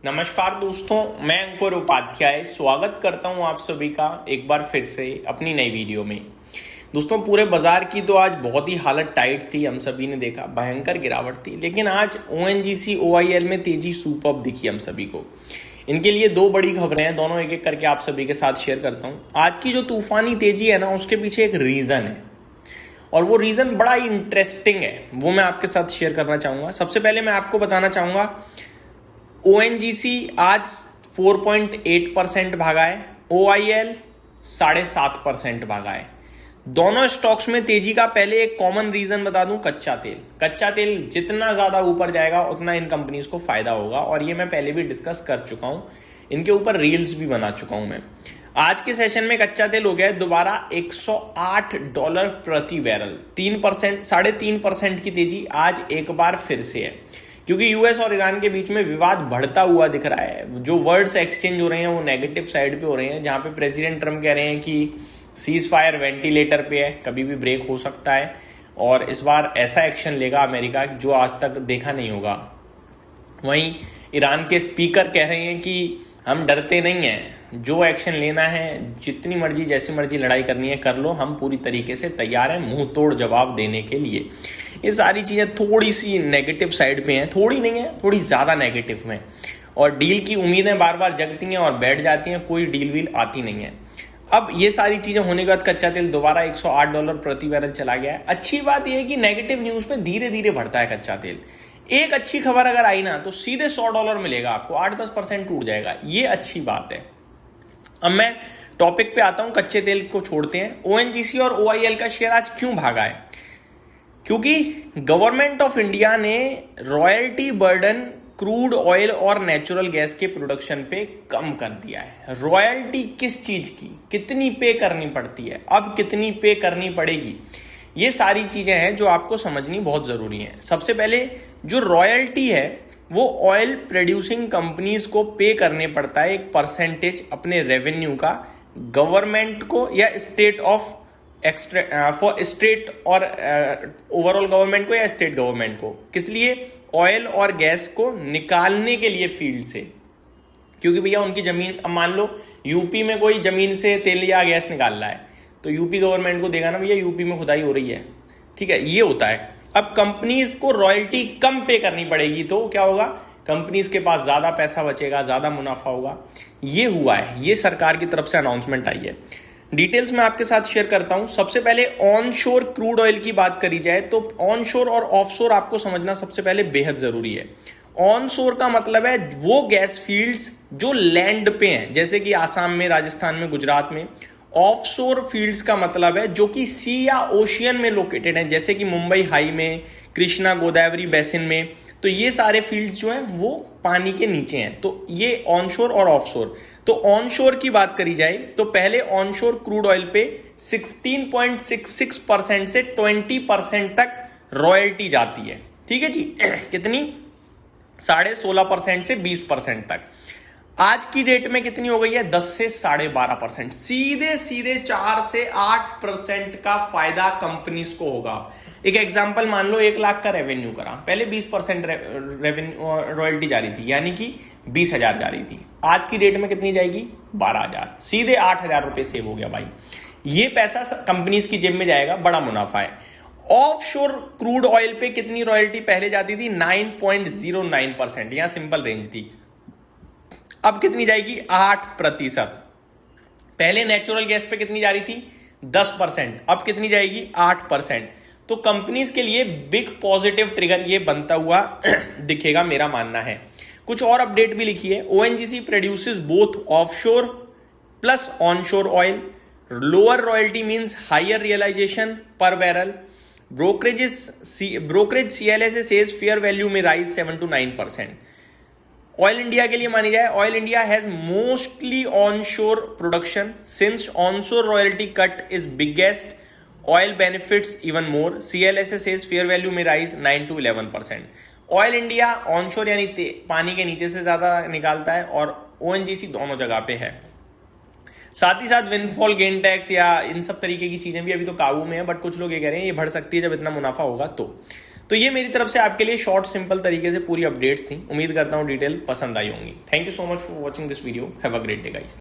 नमस्कार दोस्तों, मैं अंकुर उपाध्याय स्वागत करता हूं आप सभी का एक बार फिर से अपनी नई वीडियो में। दोस्तों, पूरे बाजार की तो आज बहुत ही हालत टाइट थी, हम सभी ने देखा, भयंकर गिरावट थी। लेकिन आज ओएनजीसी ओआईएल में तेजी सुपर्ब दिखी हम सभी को। इनके लिए दो बड़ी खबरें हैं, दोनों एक एक करके आप सभी के साथ शेयर करता हूँ। आज की जो तूफानी तेजी है ना, उसके पीछे एक रीजन है और वो रीजन बड़ा ही इंटरेस्टिंग है, वो मैं आपके साथ शेयर करना चाहूंगा। सबसे पहले मैं आपको बताना चाहूंगा, ओएनजीसी आज 4.8% भागा है, ओआईएल 7.5% भागा है। दोनों स्टॉक्स में तेजी का पहले एक कॉमन रीजन बता दूं, कच्चा तेल। कच्चा तेल जितना ज्यादा ऊपर जाएगा उतना इन कंपनीज को फायदा होगा, और ये मैं पहले भी डिस्कस कर चुका हूं, इनके ऊपर रील्स भी बना चुका हूं मैं। आज के सेशन में कच्चा तेल हो गया है दोबारा $108 प्रति बैरल, 3%, 3.5% की तेजी आज एक बार फिर से है, क्योंकि यूएस और ईरान के बीच में विवाद बढ़ता हुआ दिख रहा है। जो वर्ड्स एक्सचेंज हो रहे हैं वो नेगेटिव साइड पे हो रहे हैं, जहां पे प्रेसिडेंट ट्रम्प कह रहे हैं कि सीज फायर वेंटिलेटर पे है, कभी भी ब्रेक हो सकता है, और इस बार ऐसा एक्शन लेगा अमेरिका जो आज तक देखा नहीं होगा। वहीं ईरान के स्पीकर कह रहे हैं कि हम डरते नहीं हैं, जो एक्शन लेना है, जितनी मर्जी जैसी मर्जी लड़ाई करनी है कर लो, हम पूरी तरीके से तैयार हैं मुंह तोड़ जवाब देने के लिए। ये सारी चीज़ें थोड़ी सी नेगेटिव साइड पे हैं, थोड़ी नहीं है, थोड़ी ज़्यादा नेगेटिव में, और डील की उम्मीदें बार बार जगती हैं और बैठ जाती हैं, कोई डील वील आती नहीं है। अब ये सारी चीज़ें होने के बाद कच्चा तेल दोबारा $108 प्रति बैरल चला गया है। अच्छी बात यह है कि नेगेटिव न्यूज़ में धीरे धीरे बढ़ता है कच्चा तेल। एक अच्छी खबर अगर आई ना तो सीधे $100 मिलेगा आपको, 8-10% टूट जाएगा, ये अच्छी बात है। अब मैं टॉपिक पे आता हूं, कच्चे तेल को छोड़ते हैं। ओएनजीसी और ओआईएल का शेयर आज क्यों भागा है? क्योंकि गवर्नमेंट ऑफ इंडिया ने रॉयल्टी बर्डन क्रूड ऑयल और नेचुरल गैस के प्रोडक्शन पे कम कर दिया है। रॉयल्टी किस चीज की, कितनी पे करनी पड़ती है, अब कितनी पे करनी पड़ेगी, ये सारी चीजें हैं जो आपको समझनी बहुत जरूरी है। सबसे पहले जो रॉयल्टी है वो ऑयल प्रोड्यूसिंग कंपनीज को पे करने पड़ता है, एक परसेंटेज अपने रेवेन्यू का गवर्नमेंट को या स्टेट ऑफ फॉर स्टेट और ओवरऑल गवर्नमेंट को या स्टेट गवर्नमेंट को। किस लिए? ऑयल और गैस को निकालने के लिए फील्ड से, क्योंकि भैया उनकी जमीन, अब मान लो यूपी में कोई जमीन से तेल या गैस निकाल रहा है तो यूपी गवर्नमेंट को देगा ना, भैया यूपी में खुदाई हो रही है, ठीक है, ये होता है। अब कंपनीज को रॉयल्टी कम पे करनी पड़ेगी तो क्या होगा, कंपनीज के पास ज्यादा पैसा बचेगा, ज्यादा मुनाफा होगा। ये हुआ है, ये सरकार की तरफ से अनाउंसमेंट आई है। डिटेल्स में आपके साथ शेयर करता हूं। सबसे पहले ऑनशोर क्रूड ऑयल की बात करी जाए तो ऑनशोर और ऑफशोर आपको समझना सबसे पहले बेहद जरूरी है। ऑनशोर का मतलब है वो गैस फील्ड्स जो लैंड पे हैं, जैसे कि आसाम में, राजस्थान में, गुजरात में। ऑफशोर फील्ड्स का मतलब है जो कि सी या ओशियन में लोकेटेड हैं, जैसे कि मुंबई हाई में, कृष्णा गोदावरी बेसिन में। तो ये सारे फील्ड्स जो हैं वो पानी के नीचे हैं, तो ये ऑनशोर और ऑफशोर। तो ऑनशोर की बात करी जाए तो पहले ऑनशोर क्रूड ऑयल पे 16.66% से 20% तक रॉयल्टी जाती है, ठीक है जी। कितनी? 16.5% से 20% तक। आज की डेट में कितनी हो गई है? 10 से 12.5%। सीधे सीधे 4 से 8% का फायदा कंपनीज को होगा। एक एग्जांपल मान लो, 1 लाख का रेवेन्यू करा, पहले 20% रेवेन्यू रॉयल्टी जा रही थी, यानी कि 20,000 जा रही थी। आज की डेट में कितनी जाएगी? 12,000, सीधे 8,000 रुपए सेव हो गया भाई। ये पैसा कंपनीज की जेब में जाएगा, बड़ा मुनाफा है। ऑफशोर क्रूड ऑयल पे कितनी रॉयल्टी पहले जाती थी? 9.09%, यहां सिंपल रेंज थी। अब कितनी जाएगी? 8%। पहले नेचुरल गैस पे कितनी जा रही थी? 10%, अब कितनी जाएगी? 8%। तो कंपनीज के लिए बिग पॉजिटिव ट्रिगर ये बनता हुआ दिखेगा, मेरा मानना है। कुछ और अपडेट भी लिखी है। ONGC produces both offshore plus onshore oil. Lower royalty means higher realisation per barrel. Brokerage CLSA says fair value में राइज 7 to 9%। ऑयल इंडिया के लिए मानी जाए, oil India has mostly onshore production since onshore royalty cut is biggest, oil benefits even more. CLSA says fair value में rise 9 to 11%। Oil India onshore यानी पानी के नीचे से ज्यादा निकालता है, और ओएनजीसी दोनों जगह पे है। साथ ही साथ विंडफॉल गेन टैक्स या इन सब तरीके की चीजें भी अभी तो काबू में है, बट कुछ लोग ये कह रहे हैं ये बढ़ सकती है जब इतना मुनाफा होगा तो ये मेरी तरफ से आपके लिए शॉर्ट सिंपल तरीके से पूरी अपडेट्स थी। उम्मीद करता हूँ डिटेल पसंद आई होंगी। Thank you so much for watching this video. Have a great day guys.